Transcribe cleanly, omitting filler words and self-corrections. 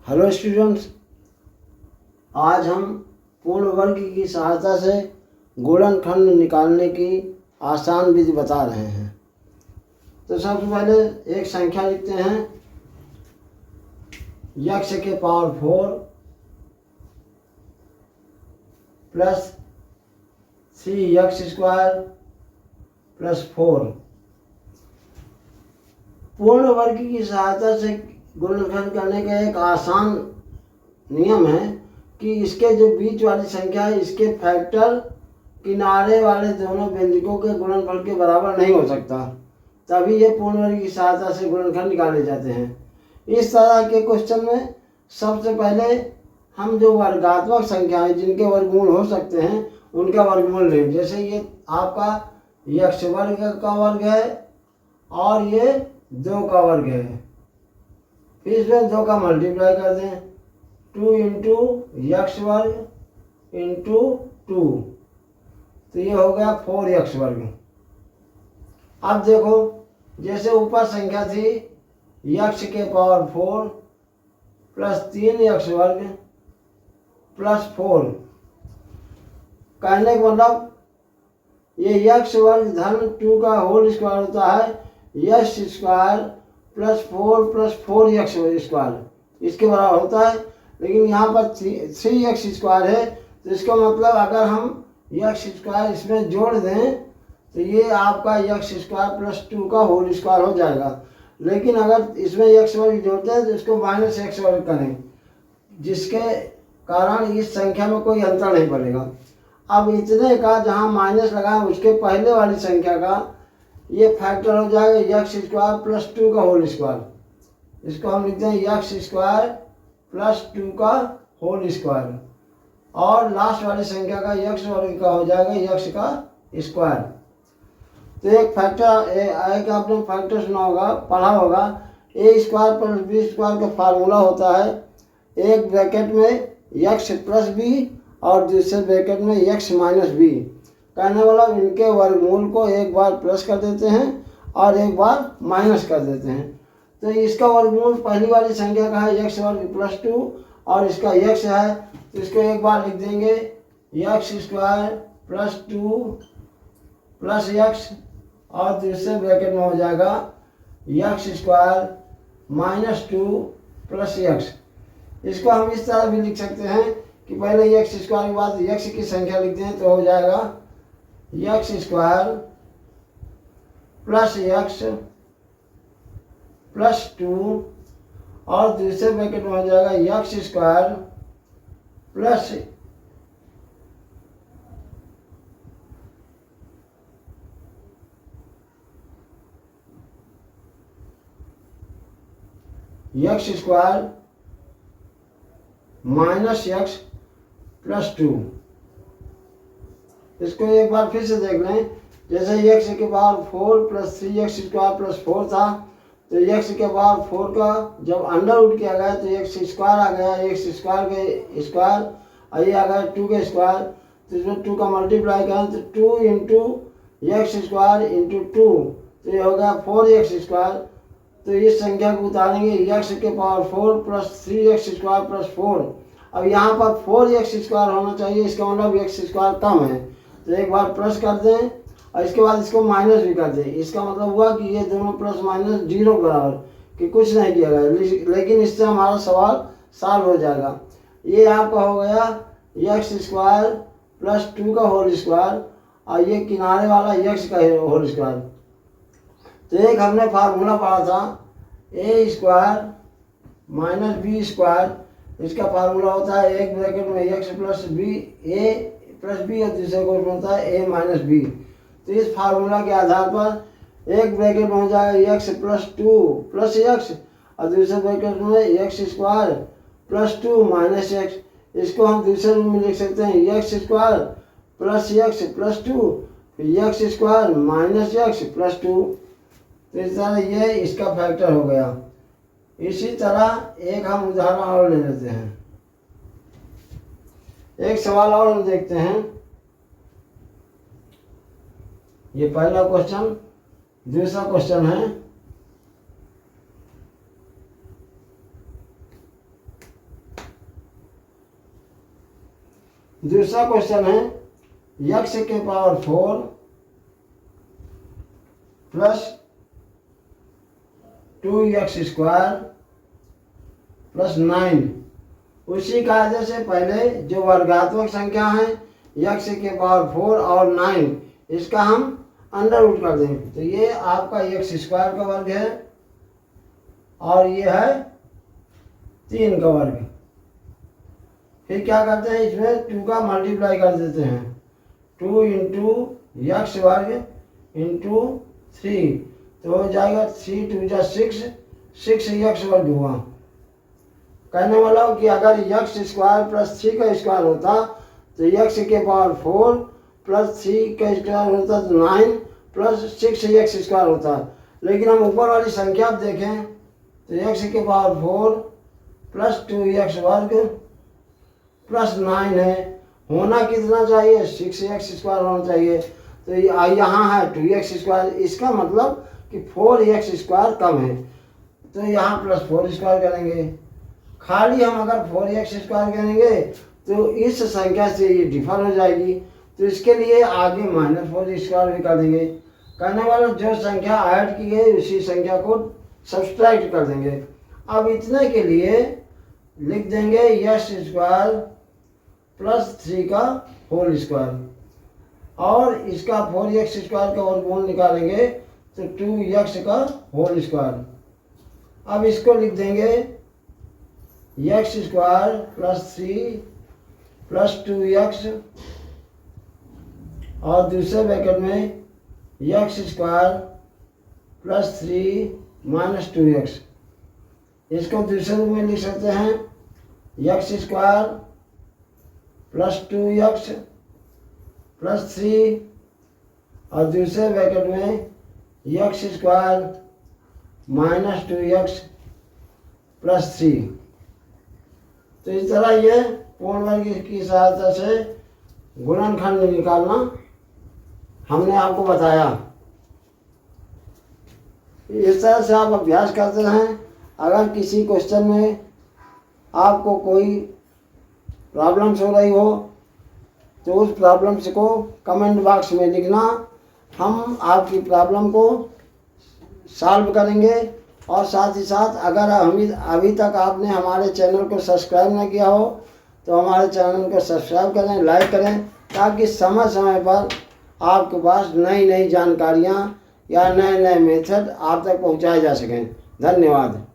Hello students, आज हम पूर्ण वर्ग की सहायता से गुणनखंड निकालने की आसान विधि बता रहे हैं। तो सबसे पहले एक संख्या लिखते हैं, x के पावर 4 प्लस 3x² प्लस 4। पूर्ण वर्ग की सहायता से गुणनखंड करने का एक आसान नियम है कि इसके जो बीच वाली संख्या है इसके फैक्टर किनारे वाले दोनों व्यंजकों के गुणनफल के बराबर नहीं हो सकता, तभी ये पूर्ण वर्ग की सहायता से गुणनखंड निकाले जाते हैं। इस तरह के क्वेश्चन में सबसे पहले हम जो वर्गात्मक संख्याएं जिनके वर्गमूल हो सकते हैं उनका वर्गमूल लें। जैसे ये आपका x वर्ग का वर्ग है और ये 2 का वर्ग है, फिर इसमें 2 का मल्टीप्लाई कर दें, 2 इंटू x वर्ग इंटू 2, तो ये हो गया 4x वर्ग। अब देखो, जैसे ऊपर संख्या थी x के पावर 4 प्लस 3x वर्ग प्लस 4, कहने का मतलब ये x वर्ग धन 2 का होल स्क्वायर होता है x square plus 4 plus 4x square, इसके बराबर होता है। लेकिन यहाँ पर 3x स्क्वायर है, तो इसका मतलब अगर हम x स्क्वायर इसमें जोड़ दें तो ये आपका x स्क्वायर प्लस 2 का होल स्क्वायर हो जाएगा। लेकिन अगर इसमें x वर्ग जोड़ते हैं तो इसको माइनस x वर्ग करें, जिसके कारण इस संख्या में कोई अंतर नहीं पड़ेगा। अब इतने का जहाँ माइनस लगा उसके पहले वाली संख्या का ये फैक्टर हो जाएगा x स्क्वायर प्लस 2 का होल स्क्वायर। इसको हम लिखते हैं x स्क्वायर प्लस 2 का होल स्क्वायर, और लास्ट वाली संख्या का x वर्ग का हो जाएगा x का स्क्वायर। तो एक फैक्टर एक आपने फैक्टर सुना होगा, पढ़ा होगा, a square plus b square का फार्मूला होता है एक ब्रैकेट में x प्लस b और दूसरे ब्रैकेट में x माइनस b। कहने वाला इनके वर्गमूल को एक बार प्लस कर देते हैं और एक बार माइनस कर देते हैं। तो इसका वर्गमूल पहली वाली संख्या का है x वर्ग प्लस 2 और इसका x है, तो इसको एक बार लिख देंगे x square plus 2 plus x, और दूसरे ब्रैकेट में हो जाएगा x square minus 2 plus x। इसको हम इस तरह भी लिख सकते हैं कि पहले x स्क्वायर के बाद x की संख्या लिख दें तो हो जाएगा x square plus x plus 2, और दूसरे ब्रैकेट में हो जाएगा x square plus x square minus x plus 2। इसको एक बार फिर से देख लें। जैसे x के power 4 plus 3x square plus 4 था, तो x के पावर 4 का जब अंडर रूट किया गया तो x स्क्वायर आ गया, x स्क्वायर के स्क्वायर, और ये आ गया 2 के स्क्वायर, तो इसमें 2 का मल्टीप्लाई करें तो 2 इंटू x स्क्वायर इंटू 2, तो ये हो गया 4x स्क्वायर। तो इस संख्या को उतारेंगे x के power 4 plus 3x square plus 4। अब यहाँ पर 4x स्क्वायर होना चाहिए, इसका मतलब x स्क्वायर कम है, तो एक बार प्लस कर दें और इसके बाद इसको माइनस भी कर दें। इसका मतलब हुआ कि ये दोनों प्लस माइनस 0 बराबर, कि कुछ नहीं किया गया, लेकिन इससे हमारा सवाल सॉल्व हो जाएगा। ये आपका हो गया x स्क्वायर प्लस 2 का होल स्क्वायर, और ये किनारे वाला x का होल स्क्वायर। तो एक हमने फार्मूला पढ़ा था a square minus B square, इसका फार्मूला होता है एक ब्रैकेट में x plus B a plus B और दूसरे को होता है a माइनस बी। तो इस फार्मूला के आधार पर एक ब्रैकेट में हो जाएगा x प्लस 2 प्लस x, और दूसरे ब्रैकेट में x square plus 2 minus x। इसको हम दूसरे रूप में लिख सकते हैं x square plus x plus 2 x square minus x plus 2। तो इस तरह ये इसका फैक्टर हो गया। इसी तरह एक हम उदाहरण और ले लेते हैं, एक सवाल और हम देखते हैं। ये पहला क्वेश्चन, दूसरा क्वेश्चन है दूसरा क्वेश्चन है x के power 4 plus 2x square plus 9। उसी कायदे से पहले जो वर्गात्मक संख्या है x के पावर 4 और 9, इसका हम अंडर रूट कर देंगे। तो ये आपका x स्क्वायर का वर्ग है और ये है 3 का वर्ग। फिर क्या करते हैं, इसमें 2 का मल्टीप्लाई कर देते हैं, 2 इंटू यक्स वर्ग इंटू 3, तो हो जाएगा 3 2 जा 6, 6 यक्स वर्ग हुआ। कहने वाला हूँ कि अगर यक्स स्क्वायर प्लस 3 का स्क्वायर होता तो यक्स के पावर 4 प्लस 3 का स्क्वायर होता तो 9 प्लस 6 यक्स स्क्वायर होता। लेकिन हम ऊपर वाली संख्या देखें तो यक्स के पावर 4 प्लस 2 यक्स वर्ग प्लस 9 है, होना कितना चाहिए, 6 एक्स स्क्वायर होना चाहिए। तो यहाँ है 2x स्क्वायर, इसका मतलब कि 4x स्क्वायर कम है, तो यहाँ प्लस 4 स्क्वायर करेंगे। खाली हम अगर 4x स्क्वायर करेंगे तो इस संख्या से ये डिफर हो जाएगी, तो इसके लिए आगे -4 स्क्वायर भी कर देंगे। कहने वाला जो संख्या ऐड की गई उसी संख्या को सब्सट्रैक्ट कर देंगे। अब इतने के लिए लिख देंगे यक्स स्क्वायर प्लस 3 का होल स्क्वायर, और इसका 4x स्क्वायर का वर्गमूल निकालेंगे तो 2x का होल स्क्वायर। अब इसको लिख देंगे x square plus 3 plus 2x, और दूसरे ब्रैकेट में x square plus 3 minus 2x। इसको दूसरे रूप में लिख सकते हैं x square plus 2x plus 3, और दूसरे ब्रैकेट में x square minus 2x plus 3। तो इस तरह ये पूर्ण वर्ग की सहायता से गुणनखंड निकालना हमने आपको बताया। इस तरह से आप अभ्यास करते रहें। अगर किसी क्वेश्चन में आपको कोई प्रॉब्लम्स हो रही हो तो उस प्रॉब्लम्स को कमेंट बॉक्स में लिखना, हम आपकी प्रॉब्लम को सॉल्व करेंगे। और साथ ही साथ अगर अभी तक आपने हमारे चैनल को सब्सक्राइब नहीं किया हो तो हमारे चैनल को सब्सक्राइब करें, लाइक करें, ताकि समय समय पर आपके पास नई नई जानकारियाँ या नए नए मेथड आप तक पहुँचाए जा सकें। धन्यवाद।